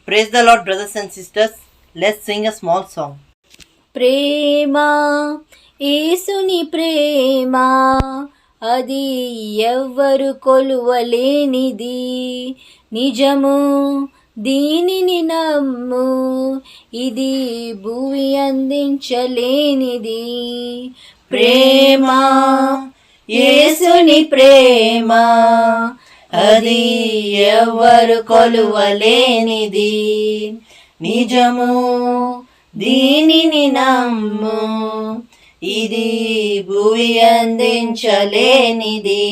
Praise the Lord, brothers and sisters. Let's sing a small song. ప్రేమ యేసుని ప్రేమ అది ఎవ్వరు కొలువలేనిది, నిజము దీనిని నమ్ము, ఇది భూమి అందించలేనిది. ప్రేమ యేసుని ప్రేమ అది ఎవ్వరు కొలువలేనిది, నిజము దీనిని నమ్ము, ఇది భూమి అందించలేనిది.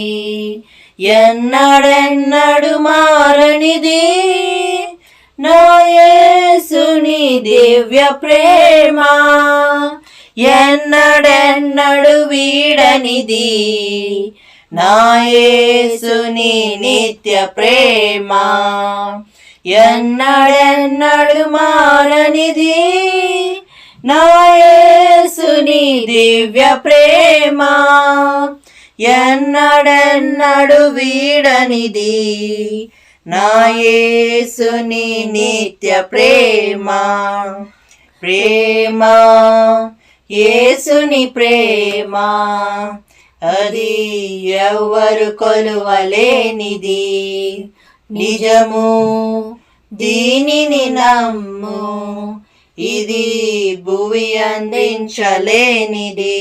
ఎన్నడెన్నడు మారనిది నా యేసుని దివ్య ప్రేమ, ఎన్నడెన్నడు వీడనిది నా యేసుని నిత్య ప్రేమ, ఎన్నడెన్నడు మారనిది నా యేసుని దివ్య ప్రేమ, ఎన్నడెన్నడు వీడనిది నా యేసుని నిత్య ప్రేమ. ప్రేమ యేసుని ప్రేమ అది ఎవ్వరు కొలువలేనిది, నిజము దీనిని నమ్ము, ఇది భూమి అందించలేనిది.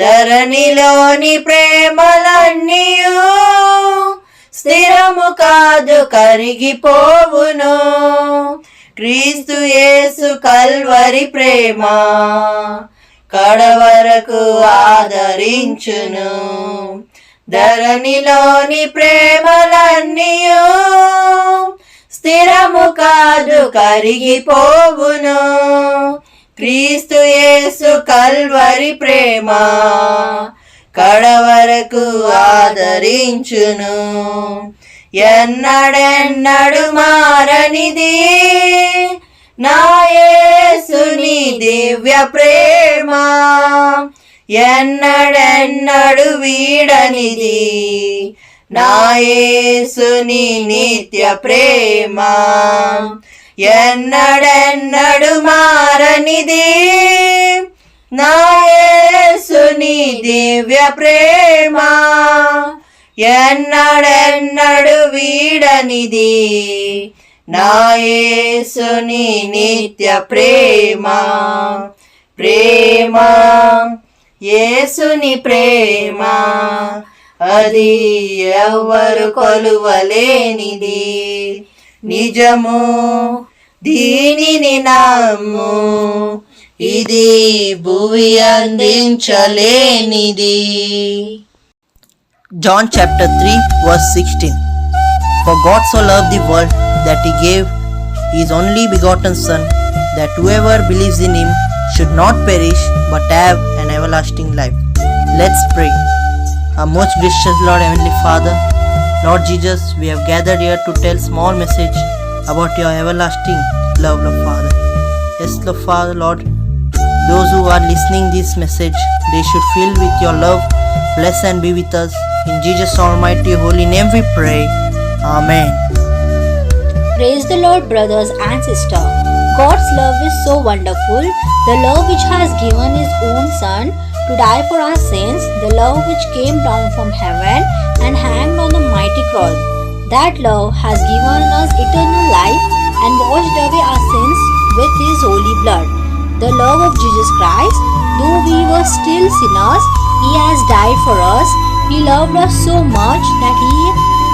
ధరణిలోని ప్రేమలన్నీయు స్థిరము కాదు, కరిగిపోవును. క్రీస్తు యేసు కల్వరి ప్రేమ కడవరకు ఆదరించును. ధరణిలోని ప్రేమలన్నీయు స్థిరము కాదు, కరిగిపోవును. క్రీస్తు యేసు కల్వరి ప్రేమ కడవరకు ఆదరించును. ఎన్నడెన్నడు మారనిది నా యేసుని దివ్య ప్రేమ, ఎన్నడెన్నడు వీడనిది నా యేసుని నిత్య ప్రేమ, ఎన్నడెన్నడు మారనిది నా యేసుని దివ్య ప్రేమ, ఎన్నడెన్నడు వీడనిది నా యేసుని నిత్య ప్రేమ. ప్రేమ యేసుని ప్రేమ అది ఎవ్వరు కొలువలేనిది, నిజము దీనిని నమ్ము, ఇది భూమి అందించలేనిది. John chapter 3 verse 16. For God so loved the world that he gave his only begotten Son, that whoever believes in him should not perish but have an everlasting life. Let's pray. Our most gracious Lord, Heavenly Father, Lord Jesus, we have gathered here to tell small message about your everlasting love, Lord Father. Yes, Lord Father, Lord, those who are listening this message, they should fill with your love. Bless and be with us. In Jesus' almighty holy name we pray. Amen. Praise the Lord, brothers and sisters. God's love is so wonderful. The love which has given his own Son to die for our sins, the love which came down from heaven and hanged on the mighty cross. That love has given us eternal life and washed away our sins with his holy blood. The love of Jesus Christ, though we were still sinners, he has died for us. He loved us so much that he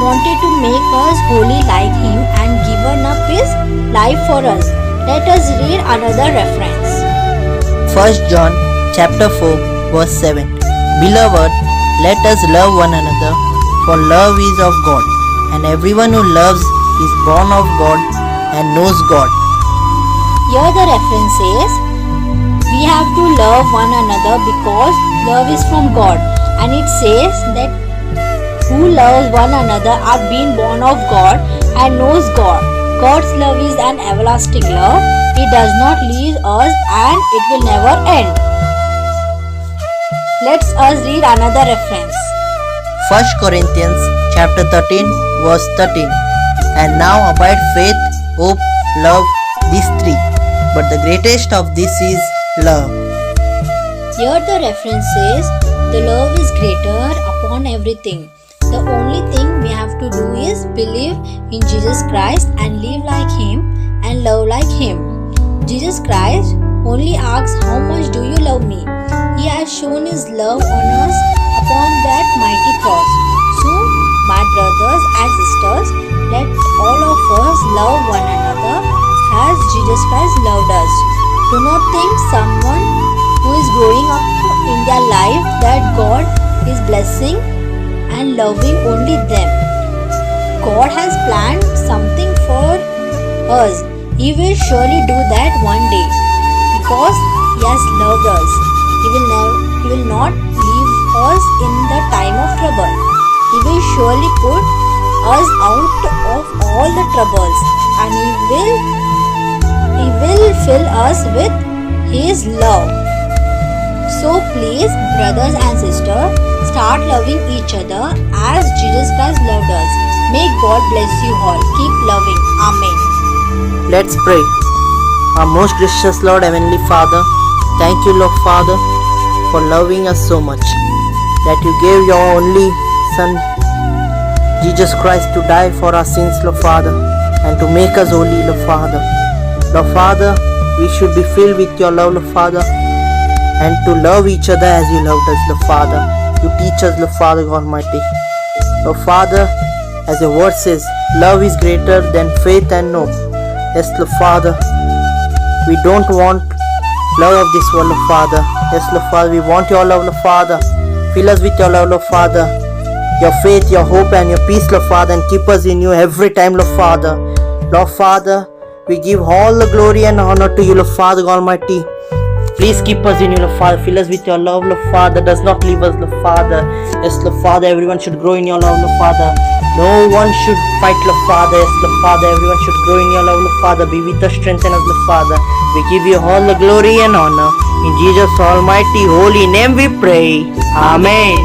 wanted to make us holy like him and given up his life for us. Let us read another reference. 1 John chapter 4 verse 7. Beloved, let us love one another, for love is of God, and everyone who loves is born of God and knows God. Here the reference says, we have to love one another because love is from God, and it says that who loves one another are being born of God and knows God. God's love is an everlasting love. It does not leave us and it will never end. Let's us read another reference. 1 Corinthians chapter 13 verse 13. And now abide faith, hope, love, these three. But the greatest of this is love. Here the reference says the love is greater upon everything. The only thing we have to do is believe in Jesus Christ and live like Him and love like Him. Jesus Christ only asks, how much do you love me? He has shown His love on us upon that mighty cross. So, my brothers and sisters, let all of us love one another as Jesus Christ loved us. Do not think someone who is growing up in their life that God is blessing and loving only them. God has planned something for us. He will surely do that one day because He has loved us. He will not leave us in the time of trouble. He will surely put us out of all the troubles and He will fill us with His love. So please, brothers and sisters, start loving each other as Jesus Christ loved us. May God bless you all. Keep loving. Amen. Let's pray. Our most gracious Lord, Heavenly Father, thank you, Lord Father, for loving us so much that you gave your only Son, Jesus Christ, to die for our sins, Lord Father, and to make us holy, Lord Father. Lord Father, we should be filled with your love, Lord Father, and to love each other as you loved us, Lord Father. You teach us, Lord Father Almighty. Lord Father, as your word says, love is greater than faith and hope. Yes, Lord Father, we don't want love of this world, Lord Father. Yes, Lord Father, we want your love, Lord Father. Fill us with your love, Lord Father, your faith, your hope and your peace, Lord Father, and keep us in you every time, Lord Father. Lord Father, we give all the glory and honor to you, Lord Father Almighty. Please keep us in you, Lord Father. Fill us with your love, Lord Father. Does not leave us, Lord Father. Yes, Lord Father, everyone should grow in your love, Lord Father. No one should fight, Lord Father. Yes, Lord Father, everyone should grow in your love, Lord Father. Be with us, strengthen us, Lord Father. We give you all the glory and honor. In Jesus' almighty holy name we pray. Amen.